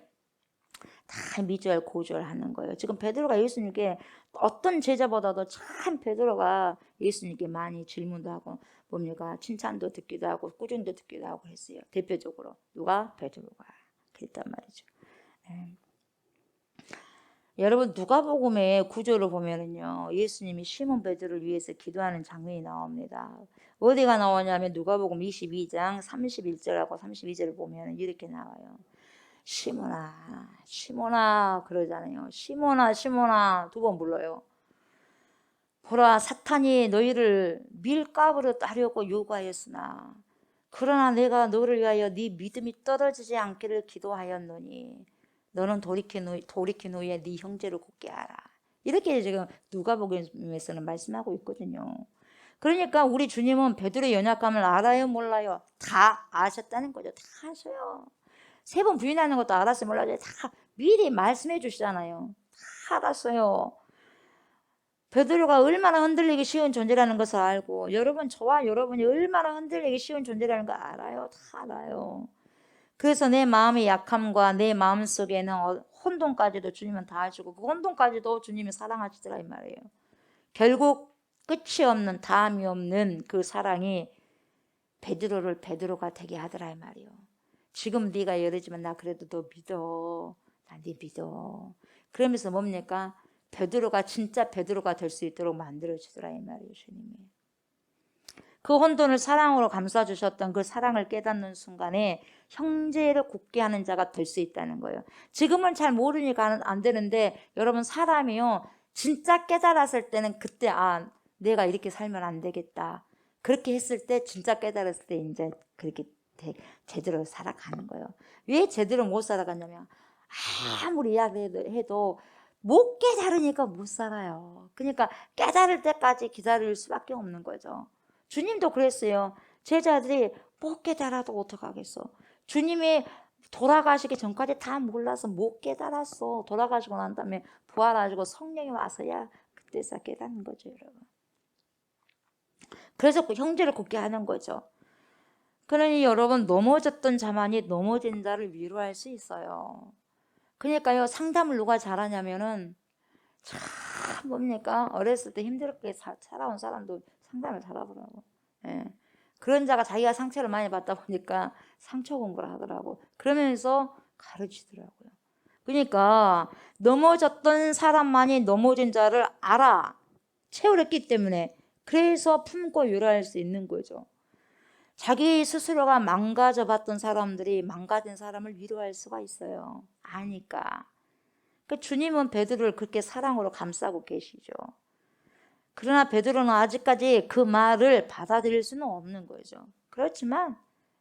다 미주알 고주알 하는 거예요. 지금 베드로가 예수님께 어떤 제자보다도 참 베드로가 예수님께 많이 질문도 하고 뭡니까? 칭찬도 듣기도 하고 꾸중도 듣기도 하고 했어요. 대표적으로 누가? 베드로가 그랬단 말이죠. 네. 여러분 누가복음의 구조를 보면은요 예수님이 시몬 베드로를 위해서 기도하는 장면이 나옵니다. 어디가 나오냐면 누가복음 22장 31절하고 32절을 보면 이렇게 나와요. 시몬아, 시몬아 그러잖아요. 시몬아, 시몬아 두 번 불러요. 보라, 사탄이 너희를 밀가부로 따려고 요구하였으나 그러나 내가 너를 위하여 네 믿음이 떨어지지 않기를 기도하였노니 너는 돌이킨 후에 네 형제를 굳게 하라. 이렇게 지금 누가복음에서는 말씀하고 있거든요. 그러니까 우리 주님은 베드로의 연약감을 알아요, 몰라요? 다 아셨다는 거죠. 다 아셔요. 3번 부인하는 것도 알았어요, 몰라요? 다 미리 말씀해 주시잖아요. 다 알았어요. 베드로가 얼마나 흔들리기 쉬운 존재라는 것을 알고 저와 여러분이 얼마나 흔들리기 쉬운 존재라는 걸 알아요. 다 알아요. 그래서 내 마음의 약함과 내 마음속에는 혼돈까지도 주님은 다 아시고 그 혼돈까지도 주님이 사랑하시더라 이 말이에요. 결국 끝이 없는 다함이 없는 그 사랑이 베드로를 베드로가 되게 하더라 이 말이에요. 지금 네가 이러지만 나 그래도 너 믿어. 나 네 믿어. 그러면서 뭡니까? 베드로가 진짜 베드로가 될 수 있도록 만들어주더라 이 말이에요. 주님이. 그 혼돈을 사랑으로 감싸주셨던 그 사랑을 깨닫는 순간에 형제를 굳게 하는 자가 될 수 있다는 거예요. 지금은 잘 모르니까 안 되는데 여러분 사람이요. 진짜 깨달았을 때는 그때 내가 이렇게 살면 안 되겠다. 그렇게 했을 때 진짜 깨달았을 때 이제 그렇게 제대로 살아가는 거예요. 왜 제대로 못 살아갔냐면 아무리 이야기해도 못 깨달으니까 못 살아요. 그러니까 깨달을 때까지 기다릴 수밖에 없는 거죠. 주님도 그랬어요. 제자들이 못 깨달아도 어떡하겠어. 주님이 돌아가시기 전까지 다 몰라서 못 깨달았어. 돌아가시고 난 다음에 부활하시고 성령이 와서야 그때서 깨닫는 거죠, 여러분. 그래서 그 형제를 굳게 하는 거죠. 그러니 여러분, 넘어졌던 자만이 넘어진 자를 위로할 수 있어요. 그러니까요, 상담을 누가 잘하냐면은 참 뭡니까? 어렸을 때 힘들게 살아온 사람도 상담을 잘하더라고. 예. 그런 자가 자기가 상처를 많이 받다 보니까 상처 공부를 하더라고. 그러면서 가르치더라고요. 그러니까 넘어졌던 사람만이 넘어진 자를 알아. 채우랬기 때문에. 그래서 품고 위로할 수 있는 거죠. 자기 스스로가 망가져 봤던 사람들이 망가진 사람을 위로할 수가 있어요. 아니까. 그 주님은 베드로를 그렇게 사랑으로 감싸고 계시죠. 그러나 베드로는 아직까지 그 말을 받아들일 수는 없는 거죠. 그렇지만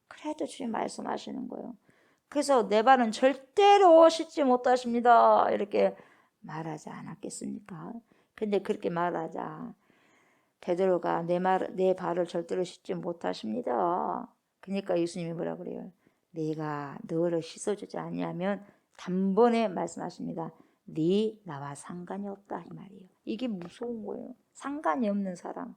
그래도 주님 말씀하시는 거예요. 그래서 내 발은 절대로 씻지 못하십니다. 이렇게 말하지 않았겠습니까? 근데 그렇게 말하자 베드로가 내 발을 절대로 씻지 못하십니다. 그러니까 예수님이 뭐라 그래요? 내가 너를 씻어주지 아니하면 단번에 말씀하십니다. 네 나와 상관이 없다 이 말이에요. 이게 무서운 거예요. 상관이 없는 사람.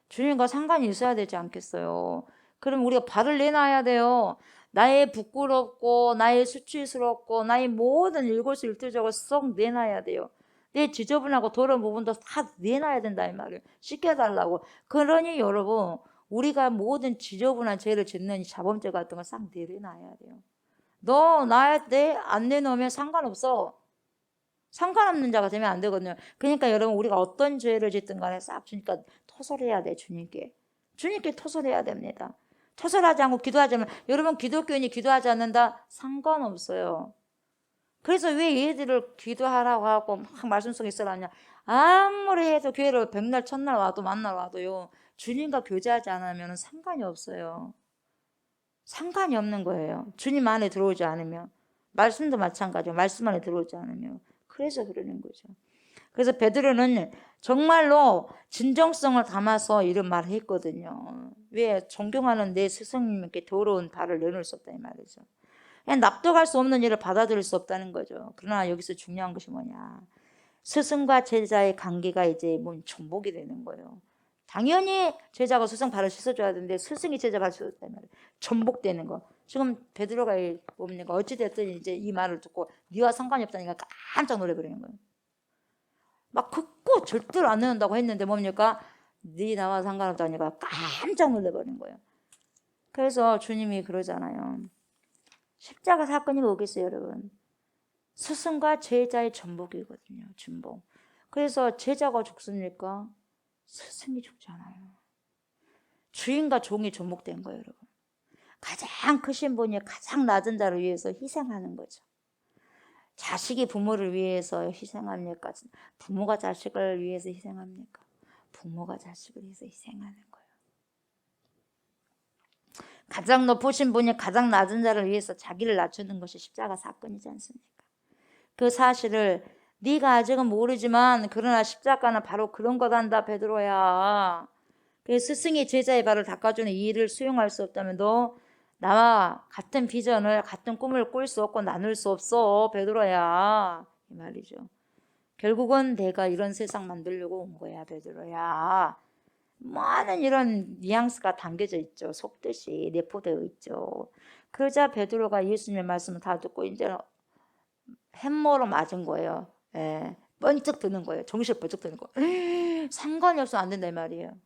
주님과 상관이 있어야 되지 않겠어요? 그럼 우리가 발을 내놔야 돼요. 나의 부끄럽고 나의 수치스럽고 나의 모든 일거수일투족을 쏙 내놔야 돼요. 내 지저분하고 더러운 부분도 다 내놔야 된다 이 말이에요. 씻겨달라고. 그러니 여러분, 우리가 모든 지저분한 죄를 짓는 이 자범죄 같은 걸 싹 내려놔야 돼요. 너 나한테 안 내놓으면 상관없어. 상관없는 자가 되면 안 되거든요. 그러니까 여러분, 우리가 어떤 죄를 짓든 간에 싹 주니까 토설해야 돼. 주님께 토설해야 됩니다. 토설하지 않고 기도하지 않으면, 여러분 기독교인이 기도하지 않는다? 상관없어요. 그래서 왜 얘들을 기도하라고 하고 막 말씀 속에 있으라냐? 아무리 해도 교회를 백날 첫날 와도 만날 와도요, 주님과 교제하지 않으면 상관이 없어요. 상관이 없는 거예요. 주님 안에 들어오지 않으면. 말씀도 마찬가지고 말씀 안에 들어오지 않으면. 그래서 그러는 거죠. 그래서 베드로는 정말로 진정성을 담아서 이런 말을 했거든요. 왜? 존경하는 내 스승님께 더러운 발을 내놓을 수 없다 이 말이죠. 그냥 납득할 수 없는 일을 받아들일 수 없다는 거죠. 그러나 여기서 중요한 것이 뭐냐? 스승과 제자의 관계가 이제 전복이 되는 거예요. 당연히 제자가 스승 발을 씻어줘야 되는데 스승이 제자 발을 씻어줘야 말이에요. 전복되는 거. 지금 베드로가 뭡니까? 어찌됐든 이제 이 말을 듣고 네와 상관이 없다니까 깜짝 놀래버리는 거예요. 막 긋고 절대로 안 내놓는다고 했는데 뭡니까? 네 나와 상관없다니까 깜짝 놀래버리는 거예요. 그래서 주님이 그러잖아요. 십자가 사건이 뭐겠어요, 여러분? 스승과 제자의 전복이거든요. 전복. 그래서 제자가 죽습니까? 스승이 죽잖아요. 주인과 종이 전복된 거예요, 여러분. 가장 크신 분이 가장 낮은 자를 위해서 희생하는 거죠. 자식이 부모를 위해서 희생합니까? 부모가 자식을 위해서 희생합니까? 부모가 자식을 위해서 희생하는 거예요. 가장 높으신 분이 가장 낮은 자를 위해서 자기를 낮추는 것이 십자가 사건이지 않습니까? 그 사실을 네가 아직은 모르지만 그러나 십자가는 바로 그런 거단다 베드로야. 그 스승이 제자의 발을 닦아주는 이 일을 수용할 수 없다면 너 나와 같은 비전을 같은 꿈을 꿀 수 없고 나눌 수 없어 베드로야 이 말이죠. 결국은 내가 이런 세상 만들려고 온 거야 베드로야. 많은 이런 뉘앙스가 담겨져 있죠. 속뜻이 내포되어 있죠. 그러자 베드로가 예수님의 말씀을 다 듣고 이제 햄머로 맞은 거예요. 예, 번쩍 드는 거예요. 정신을 번쩍 드는 거. 상관이 없으면 안 된다 이 말이에요.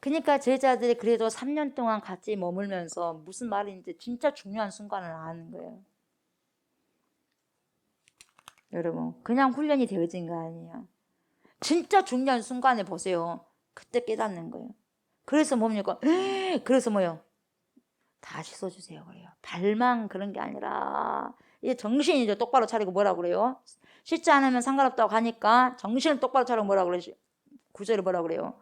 그러니까 제자들이 그래도 3년 동안 같이 머물면서 무슨 말인지 진짜 중요한 순간을 아는 거예요. 여러분, 그냥 훈련이 되어진 거 아니에요. 진짜 중요한 순간에 보세요. 그때 깨닫는 거예요. 그래서 뭡니까? 그래서 뭐요? 다 씻어주세요 그래요. 발만 그런 게 아니라 이제 정신이 이제 똑바로 차리고 뭐라 그래요? 씻지 않으면 상관없다고 하니까 정신을 똑바로 차리고 뭐라 그래요? 구절에 뭐라 그래요?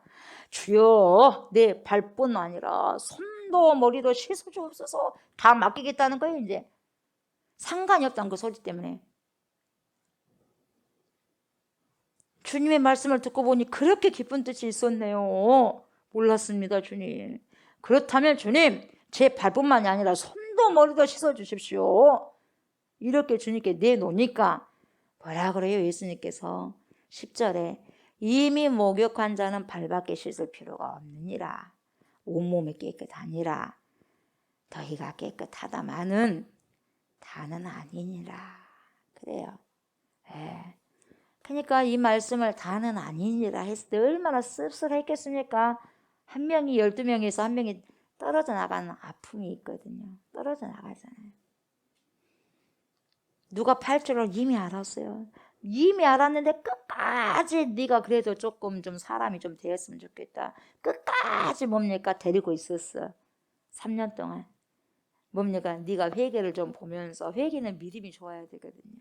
주여 내 발뿐 아니라 손도 머리도 씻어주옵소서. 다 맡기겠다는 거예요 이제. 상관이 없다는 그 소리 때문에. 주님의 말씀을 듣고 보니 그렇게 기쁜 뜻이 있었네요. 몰랐습니다, 주님. 그렇다면 주님, 제 발뿐만이 아니라 손도 머리도 씻어주십시오. 이렇게 주님께 내놓으니까 뭐라 그래요? 예수님께서 10절에 이미 목욕한 자는 발밖에 씻을 필요가 없느니라. 온몸이 깨끗하니라. 너희가 깨끗하다마는 다는 아니니라. 그래요. 예. 그러니까 이 말씀을 다는 아니니라 했을 때 얼마나 씁쓸했겠습니까? 한 명이 12명에서 한 명이 떨어져 나가는 아픔이 있거든요. 떨어져 나가잖아요. 누가 팔 줄을 이미 알았어요. 이미 알았는데 끝까지 네가 그래도 조금 좀 사람이 좀 되었으면 좋겠다. 끝까지 뭡니까? 데리고 있었어. 3년 동안. 뭡니까? 네가 회개를 좀 보면서, 회개는 믿음이 좋아야 되거든요.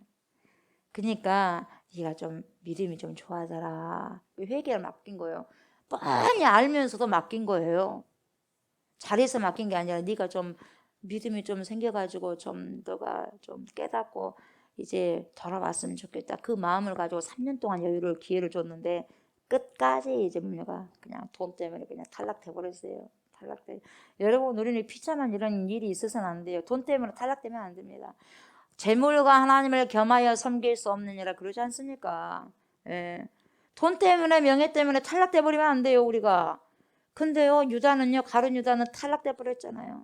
그러니까 네가 좀 믿음이 좀 좋아져라. 회개를 맡긴 거예요. 뻔히 알면서도 맡긴 거예요. 잘해서 맡긴 게 아니라 네가 좀 믿음이 좀 생겨가지고 좀 너가 좀 깨닫고 이제 돌아왔으면 좋겠다. 그 마음을 가지고 3년 동안 여유를 기회를 줬는데 끝까지 이제 뭡니까? 그냥 돈 때문에 그냥 탈락돼 버렸어요. 탈락돼. 여러분, 우리는 비참한 이런 일이 있어서는 안 돼요. 돈 때문에 탈락되면 안 됩니다. 재물과 하나님을 겸하여 섬길 수 없느니라 그러지 않습니까? 예. 돈 때문에 명예 때문에 탈락돼 버리면 안 돼요, 우리가. 근데요, 유다는요, 가룟 유다는 탈락돼 버렸잖아요.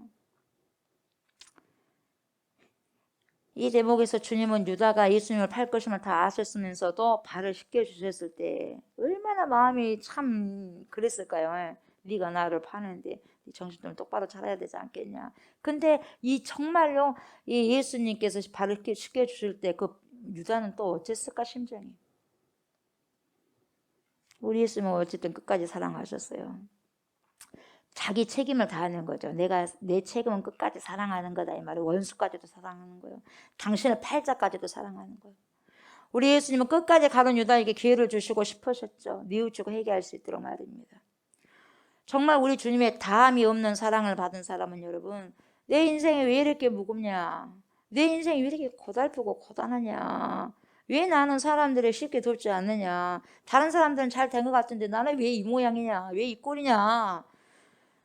이 대목에서 주님은 유다가 예수님을 팔 것임을 다 아셨으면서도 발을 씻겨 주셨을 때 얼마나 마음이 참 그랬을까요? 네가 나를 파는데 네 정신 좀 똑바로 차려야 되지 않겠냐. 근데 이 정말로 이 예수님께서 발을 씻겨 주실 때 그 유다는 또 어땠을까 심정이. 우리 예수님은 어쨌든 끝까지 사랑하셨어요. 자기 책임을 다하는 거죠. 내 책임은 끝까지 사랑하는 거다 이 말이에요. 원수까지도 사랑하는 거예요. 당신의 팔자까지도 사랑하는 거예요. 우리 예수님은 끝까지 가룟 유다에게 기회를 주시고 싶으셨죠. 뉘우치고 회개할 수 있도록 말입니다. 정말 우리 주님의 다함이 없는 사랑을 받은 사람은 여러분, 내 인생이 왜 이렇게 무겁냐? 내 인생이 왜 이렇게 고달프고 고단하냐? 왜 나는 사람들을 쉽게 돕지 않느냐? 다른 사람들은 잘 된 것 같은데 나는 왜 이 모양이냐? 왜 이 꼴이냐?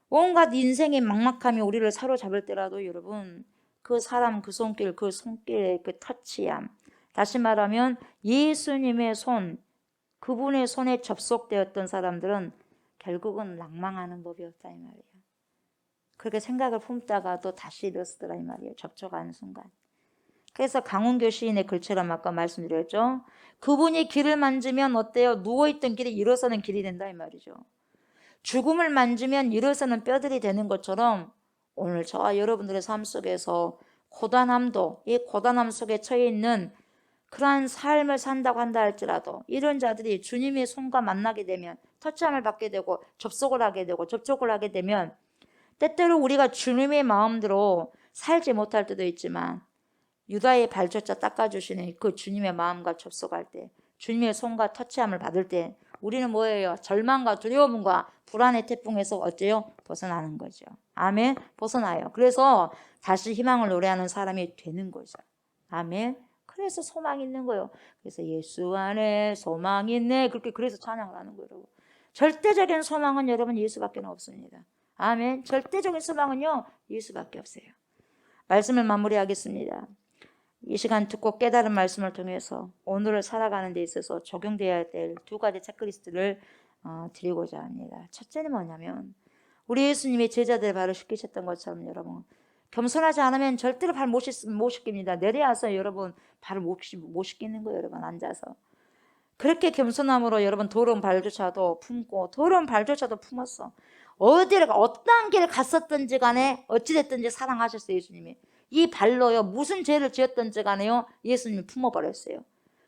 온갖 인생의 막막함이 우리를 사로잡을 때라도 여러분, 그 사람, 그 손길의 그 터치함, 다시 말하면 예수님의 손, 그분의 손에 접속되었던 사람들은 결국은 낭망하는 법이 없다 이 말이에요. 그렇게 생각을 품다가도 다시 일어서더라 이 말이에요. 접촉하는 순간. 그래서 강원교 시인의 글처럼 아까 말씀드렸죠. 그분이 길을 만지면 어때요? 누워있던 길이 일어서는 길이 된다 이 말이죠. 죽음을 만지면 일어서는 뼈들이 되는 것처럼 오늘 저와 여러분들의 삶 속에서 고단함도, 이 고단함 속에 처해 있는 그러한 삶을 산다고 한다 할지라도 이런 자들이 주님의 손과 만나게 되면, 터치함을 받게 되고 접속을 하게 되고 접촉을 하게 되면 때때로 우리가 주님의 마음대로 살지 못할 때도 있지만 유다의 발조차 닦아주시는 그 주님의 마음과 접속할 때, 주님의 손과 터치함을 받을 때 우리는 뭐예요? 절망과 두려움과 불안의 태풍에서 어째요? 벗어나는 거죠. 아멘. 벗어나요. 그래서 다시 희망을 노래하는 사람이 되는 거죠. 아멘. 그래서 소망이 있는 거예요. 그래서 예수 안에 소망이 있네. 그래서 찬양을 하는 거예요. 여러분. 절대적인 소망은 여러분 예수밖에 없습니다. 아멘. 절대적인 소망은요 예수밖에 없어요. 말씀을 마무리하겠습니다. 이 시간 듣고 깨달은 말씀을 통해서 오늘을 살아가는 데 있어서 적용되어야 될 2가지 체크리스트를 드리고자 합니다. 첫째는 뭐냐면 우리 예수님이 제자들의 발을 씻기셨던 것처럼 여러분 겸손하지 않으면 절대로 발 못 씻깁니다. 내려와서 여러분 발을 못 씻기는 거예요. 여러분 앉아서. 그렇게 겸손함으로 여러분 더러운 발조차도 품고 더러운 발조차도 품었어. 어떤 길을 갔었든지 간에 어찌됐든지 사랑하셨어요. 예수님이. 이 발로요 무슨 죄를 지었든지 간에요 예수님이 품어버렸어요.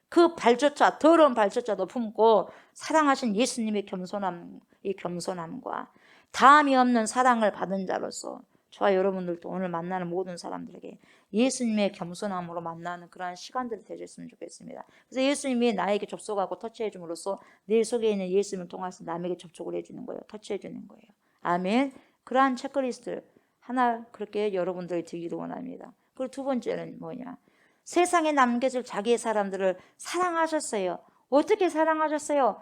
그 발조차, 더러운 발조차도 품고 사랑하신 예수님의 겸손함, 이 겸손함과 다함이 없는 사랑을 받은 자로서 저와 여러분들도 오늘 만나는 모든 사람들에게 예수님의 겸손함으로 만나는 그러한 시간들이 되셨으면 좋겠습니다. 그래서 예수님이 나에게 접속하고 터치해 줌으로써 내 속에 있는 예수님을 통해서 남에게 접촉을 해주는 거예요. 터치해 주는 거예요. 아멘. 그러한 체크리스트 하나 그렇게 여러분들이 드리기를 원합니다. 그리고 2번째는 뭐냐? 세상에 남겨질 자기의 사람들을 사랑하셨어요. 어떻게 사랑하셨어요?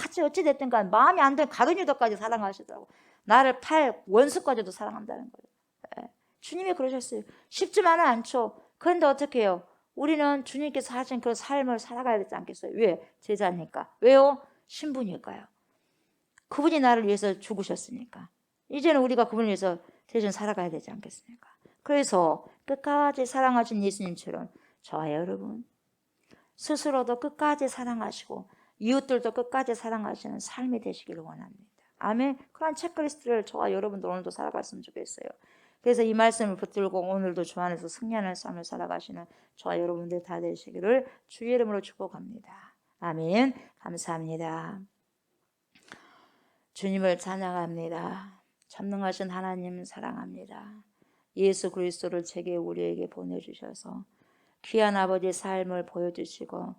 같이 어찌됐든 간 마음에 안 드는 가룟유다까지 사랑하시더라고. 나를 팔 원수까지도 사랑한다는 거예요. 예. 주님이 그러셨어요. 쉽지만은 않죠. 그런데 어떻게 해요? 우리는 주님께서 하신 그 삶을 살아가야 되지 않겠어요? 왜? 제자니까. 왜요? 신부니까요. 그분이 나를 위해서 죽으셨으니까. 이제는 우리가 그분을 위해서 대신 살아가야 되지 않겠습니까? 그래서 끝까지 사랑하신 예수님처럼 저와 여러분 스스로도 끝까지 사랑하시고 이웃들도 끝까지 사랑하시는 삶이 되시기를 원합니다. 아멘. 그런 체크리스트를 저와 여러분도 오늘도 살아갔으면 좋겠어요. 그래서 이 말씀을 붙들고 오늘도 주 안에서 승리하는 삶을 살아가시는 저와 여러분들 다 되시기를 주의 이름으로 축복합니다. 아멘. 감사합니다. 주님을 찬양합니다. 전능하신 하나님 사랑합니다. 예수 그리스도를 제게 우리에게 보내주셔서 귀한 아버지의 삶을 보여주시고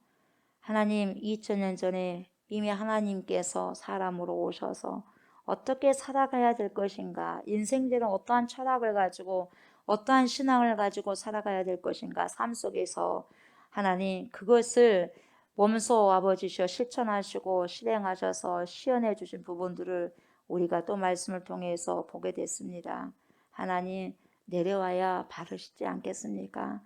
하나님 2000년 전에 이미 하나님께서 사람으로 오셔서 어떻게 살아가야 될 것인가, 인생들은 어떠한 철학을 가지고 어떠한 신앙을 가지고 살아가야 될 것인가, 삶 속에서 하나님 그것을 몸소 아버지셔 실천하시고 실행하셔서 시연해 주신 부분들을 우리가 또 말씀을 통해서 보게 됐습니다. 하나님 내려와야 바르시지 않겠습니까?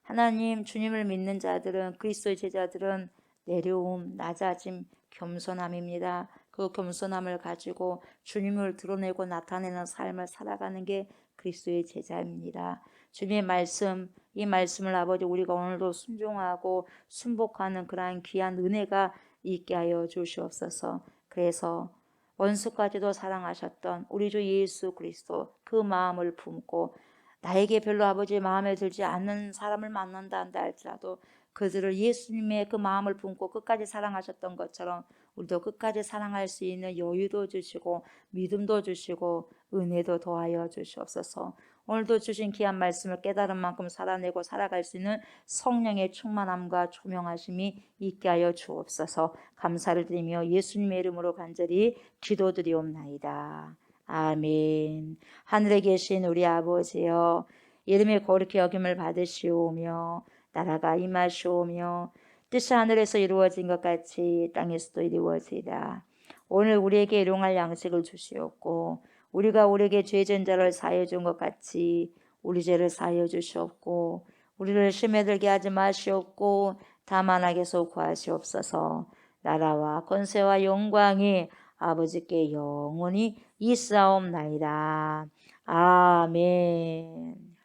하나님 주님을 믿는 자들은 그리스도의 제자들은 내려움, 낮아짐, 겸손함입니다. 그 겸손함을 가지고 주님을 드러내고 나타내는 삶을 살아가는 게 그리스도의 제자입니다. 주님의 말씀, 이 말씀을 아버지 우리가 오늘도 순종하고 순복하는 그러한 귀한 은혜가 있게 하여 주시옵소서. 그래서 원수까지도 사랑하셨던 우리 주 예수 그리스도 그 마음을 품고 나에게 별로 아버지 마음에 들지 않는 사람을 만난다 한다 할지라도 그들을 예수님의 그 마음을 품고 끝까지 사랑하셨던 것처럼 우리도 끝까지 사랑할 수 있는 여유도 주시고 믿음도 주시고 은혜도 더하여 주시옵소서. 오늘도 주신 귀한 말씀을 깨달은 만큼 살아내고 살아갈 수 있는 성령의 충만함과 조명하심이 있게 하여 주옵소서. 감사를 드리며 예수님의 이름으로 간절히 기도드리옵나이다. 아멘. 하늘에 계신 우리 아버지여, 이름이 거룩히 여김을 받으시오며 나라가 임하시오며 뜻이 하늘에서 이루어진 것 같이 땅에서도 이루어지이다. 오늘 우리에게 일용할 양식을 주시옵고 우리가 우리에게 죄진 자를 사하여 준 것 같이 우리 죄를 사하여 주시옵고 우리를 심에 들게 하지 마시옵고 다만 악에서 구하시옵소서. 나라와 권세와 영광이 아버지께 영원히 있사옵나이다. 아멘.